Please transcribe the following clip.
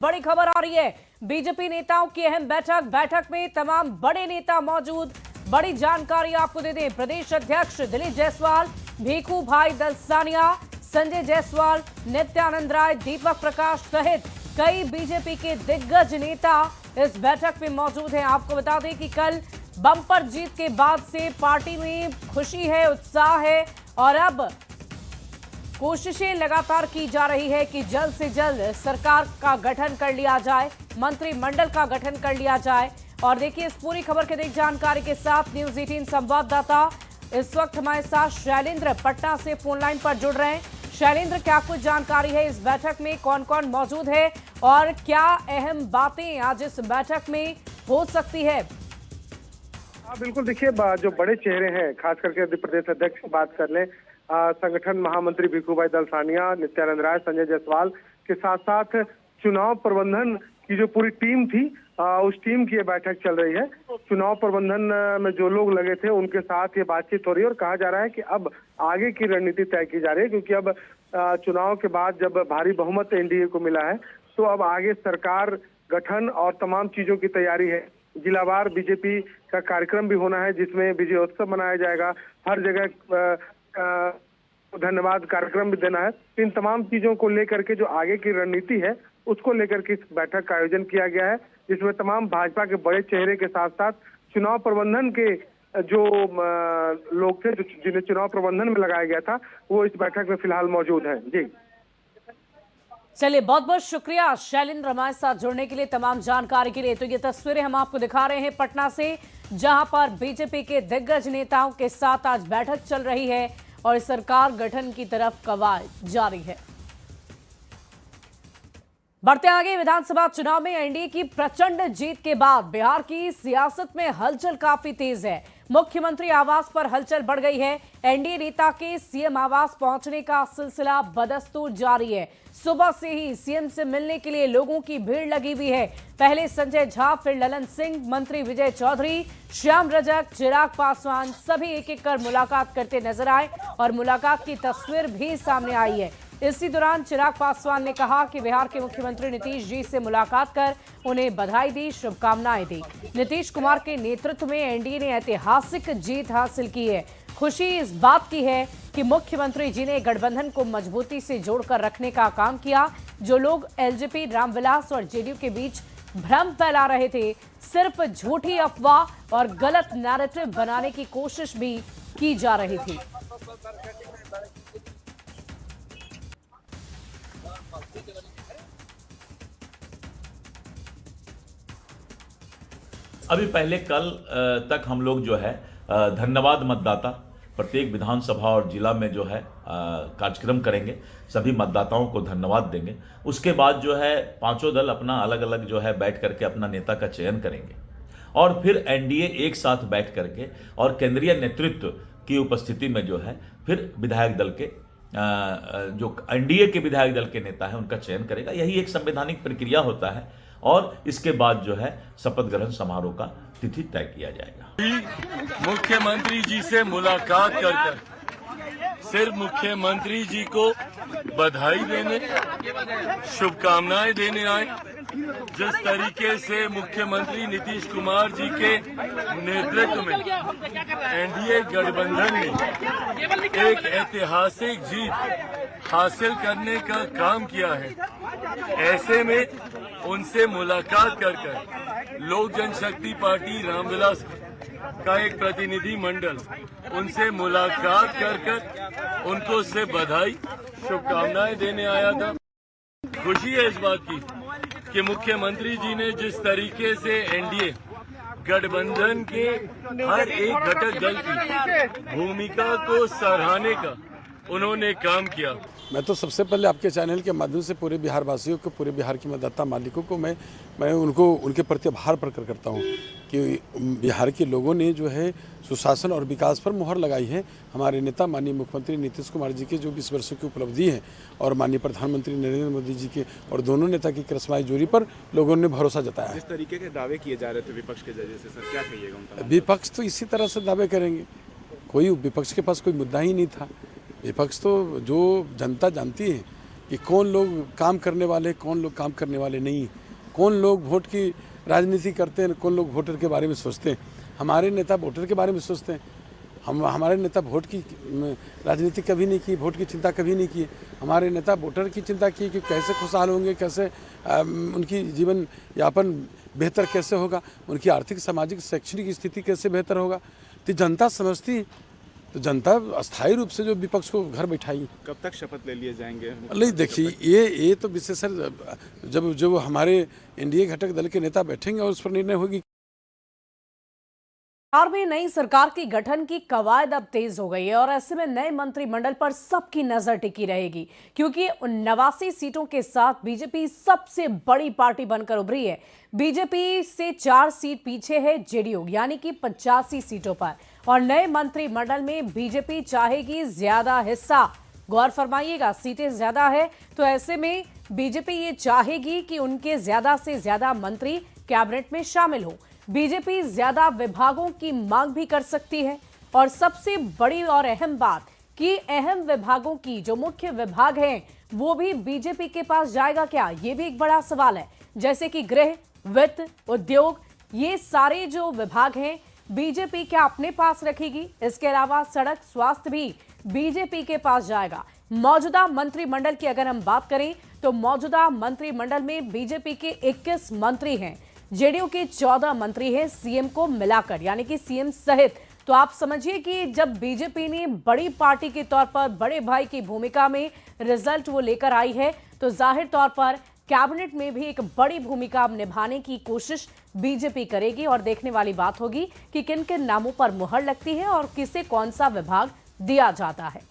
बड़ी खबर आ रही है। बीजेपी नेताओं की अहम बैठक में तमाम बड़े नेता मौजूद। बड़ी जानकारी आपको दे दें, प्रदेश अध्यक्ष दिलीप जायसवाल, भीखू भाई दलसानिया, संजय जायसवाल, नित्यानंद राय, दीपक प्रकाश सहित कई बीजेपी के दिग्गज नेता इस बैठक में मौजूद हैं। आपको बता दें कि कल बम्पर जीत के बाद से पार्टी में खुशी है, उत्साह है और अब कोशिशें लगातार की जा रही है कि जल्द से जल्द सरकार का गठन कर लिया जाए, मंत्रिमंडल का गठन कर लिया जाए। और देखिए इस पूरी खबर के देख जानकारी के साथ न्यूज 18 संवाददाता इस वक्त हमारे साथ शैलेंद्र पटना से फोन लाइन पर जुड़ रहे हैं। शैलेंद्र, क्या कुछ जानकारी है इस बैठक में, कौन कौन मौजूद है और क्या अहम बातें आज इस बैठक में हो सकती है? बिल्कुल, देखिए जो बड़े चेहरे हैं, खास करके यदि प्रदेश अध्यक्ष की बात कर लें, संगठन महामंत्री भीखू भाई दलसानिया, नित्यानंद राय, संजय जायसवाल के साथ साथ चुनाव प्रबंधन की जो पूरी टीम थी, उस टीम की ये बैठक चल रही है। चुनाव प्रबंधन में जो लोग लगे थे उनके साथ ये बातचीत हो रही है और कहा जा रहा है कि अब आगे की रणनीति तय की जा रही है, क्योंकि अब चुनाव के बाद जब भारी बहुमत एनडीए को मिला है तो अब आगे सरकार गठन और तमाम चीजों की तैयारी है। जिलावार बीजेपी का कार्यक्रम भी होना है जिसमें विजयोत्सव मनाया जाएगा, हर जगह धन्यवाद कार्यक्रम भी देना है। इन तमाम चीजों को लेकर के जो आगे की रणनीति है उसको लेकर के इस बैठक का आयोजन किया गया है, जिसमें तमाम भाजपा के बड़े चेहरे के साथ साथ चुनाव प्रबंधन के जो लोग थे, जिन्हें चुनाव प्रबंधन में लगाया गया था, वो इस बैठक में फिलहाल मौजूद हैं। जी चलिए, बहुत बहुत शुक्रिया शैलेंद्र हमारे साथ जुड़ने के लिए, तमाम जानकारी के लिए। तो ये तस्वीरें हम आपको दिखा रहे हैं पटना से, जहां पर बीजेपी के दिग्गज नेताओं के साथ आज बैठक चल रही है और सरकार गठन की तरफ कवायद जारी है। बढ़ते आगे, विधानसभा चुनाव में एनडीए की प्रचंड जीत के बाद बिहार की सियासत में हलचल काफी तेज है। मुख्यमंत्री आवास पर हलचल बढ़ गई है। एनडीए नेता के सीएम आवास पहुंचने का सिलसिला बदस्तूर जारी है। सुबह से ही सीएम से मिलने के लिए लोगों की भीड़ लगी हुई है। पहले संजय झा, फिर ललन सिंह, मंत्री विजय चौधरी, श्याम रजक, चिराग पासवान सभी एक एक कर मुलाकात करते नजर आए और मुलाकात की तस्वीर भी सामने आई है। इसी दौरान चिराग पासवान ने कहा कि बिहार के मुख्यमंत्री नीतीश जी से मुलाकात कर उन्हें बधाई दी, शुभकामनाएं दी। नीतीश कुमार के नेतृत्व में एनडीए ने ऐतिहासिक जीत हासिल की है। खुशी इस बात की है कि मुख्यमंत्री जी ने गठबंधन को मजबूती से जोड़कर रखने का काम किया। जो लोग एलजेपी, रामविलास और जेडीयू के बीच भ्रम फैला रहे थे, सिर्फ झूठी अफवाह और गलत नैरेटिव बनाने की कोशिश भी की जा रही थी। अभी पहले कल तक हम लोग जो है धन्यवाद मतदाता प्रत्येक विधानसभा और जिला में जो है कार्यक्रम करेंगे, सभी मतदाताओं को धन्यवाद देंगे। उसके बाद जो है पांचों दल अपना अलग अलग जो है बैठ करके अपना नेता का चयन करेंगे और फिर एनडीए एक साथ बैठ करके और केंद्रीय नेतृत्व की उपस्थिति में जो है फिर विधायक दल के जो एनडीए के विधायक दल के नेता है उनका चयन करेगा। यही एक संवैधानिक प्रक्रिया होता है और इसके बाद जो है शपथ ग्रहण समारोह का तिथि तय किया जाएगा। मुख्यमंत्री जी से मुलाकात कर सिर्फ मुख्यमंत्री जी को बधाई देने, शुभकामनाएं देने आए। जिस तरीके से मुख्यमंत्री नीतीश कुमार जी के नेतृत्व में एनडीए गठबंधन ने एक ऐतिहासिक जीत हासिल करने का काम किया है, ऐसे में उनसे मुलाकात कर लोक जनशक्ति पार्टी रामविलास का एक प्रतिनिधि मंडल उनसे मुलाकात कर उनको से बधाई, शुभकामनाएं देने आया था। खुशी है इस बात की कि मुख्यमंत्री जी ने जिस तरीके से एनडीए गठबंधन के हर एक घटक दल की भूमिका को सराहने का उन्होंने काम किया। मैं तो सबसे पहले आपके चैनल के माध्यम से पूरे बिहार वासियों को, पूरे बिहार के मतदाता मालिकों को मैं उनको उनके प्रति आभार प्रकट करता हूं कि बिहार के लोगों ने जो है सुशासन और विकास पर मुहर लगाई है। हमारे नेता माननीय मुख्यमंत्री नीतीश कुमार जी के जो 20 वर्षों की उपलब्धि है और माननीय प्रधानमंत्री नरेंद्र मोदी जी के और दोनों नेता की करिश्माई जोड़ी पर लोगों ने भरोसा जताया है। जिस तरीके के दावे किए जा रहे थे विपक्ष के जरिए से, सर क्या कहिएगा उनका? विपक्ष तो इसी तरह से दावे करेंगे, कोई विपक्ष के पास कोई मुद्दा ही नहीं था। विपक्ष तो जो जनता जानती है कि कौन लोग काम करने वाले, कौन लोग काम करने वाले नहीं, कौन लोग वोट की राजनीति करते हैं, कौन लोग वोटर के बारे में सोचते हैं। हमारे नेता वोटर के बारे में सोचते हैं। हमारे नेता वोट की राजनीति कभी नहीं की, वोट की चिंता कभी नहीं की। हमारे नेता वोटर की चिंता की कि कैसे खुशहाल होंगे, कैसे उनकी जीवन यापन बेहतर कैसे होगा, उनकी आर्थिक, सामाजिक, शैक्षणिक स्थिति कैसे बेहतर होगा। तो जनता समझती, तो जनता अस्थायी रूप से जो विपक्ष को घर बैठाई। कब तक शपथ ले लिए जाएंगे? नहीं, देखिए ये तो विशेषकर जब हमारे एनडीए घटक दल के नेता बैठेंगे और उस पर निर्णय होगी। बिहार में नई सरकार की गठन की कवायद अब तेज हो गई है और ऐसे में नए मंत्रिमंडल पर सबकी नजर टिकी रहेगी, क्योंकि 89 सीटों के साथ बीजेपी सबसे बड़ी पार्टी बनकर उभरी है। बीजेपी से 4 सीट पीछे है जेडीयू, यानी कि 85 सीटों पर। और नए मंत्रिमंडल में बीजेपी चाहेगी ज्यादा हिस्सा। गौर फरमाइएगा, सीटें ज्यादा है तो ऐसे में बीजेपी ये चाहेगी कि उनके ज्यादा से ज्यादा मंत्री कैबिनेट में शामिल हो। बीजेपी ज्यादा विभागों की मांग भी कर सकती है। और सबसे बड़ी और अहम बात कि अहम विभागों की जो मुख्य विभाग हैं वो भी बीजेपी के पास जाएगा क्या, ये भी एक बड़ा सवाल है। जैसे कि गृह, वित्त, उद्योग, ये सारे जो विभाग हैं बीजेपी क्या अपने पास रखेगी। इसके अलावा सड़क, स्वास्थ्य भी बीजेपी के पास जाएगा। मौजूदा मंत्रिमंडल की अगर हम बात करें तो मौजूदा मंत्रिमंडल में बीजेपी के 21 मंत्री हैं, जेडीयू के 14 मंत्री हैं सीएम को मिलाकर, यानी कि सीएम सहित। तो आप समझिए कि जब बीजेपी ने बड़ी पार्टी के तौर पर बड़े भाई की भूमिका में रिजल्ट वो लेकर आई है, तो जाहिर तौर पर कैबिनेट में भी एक बड़ी भूमिका निभाने की कोशिश बीजेपी करेगी। और देखने वाली बात होगी कि किन किन नामों पर मुहर लगती है और किसे कौन सा विभाग दिया जाता है।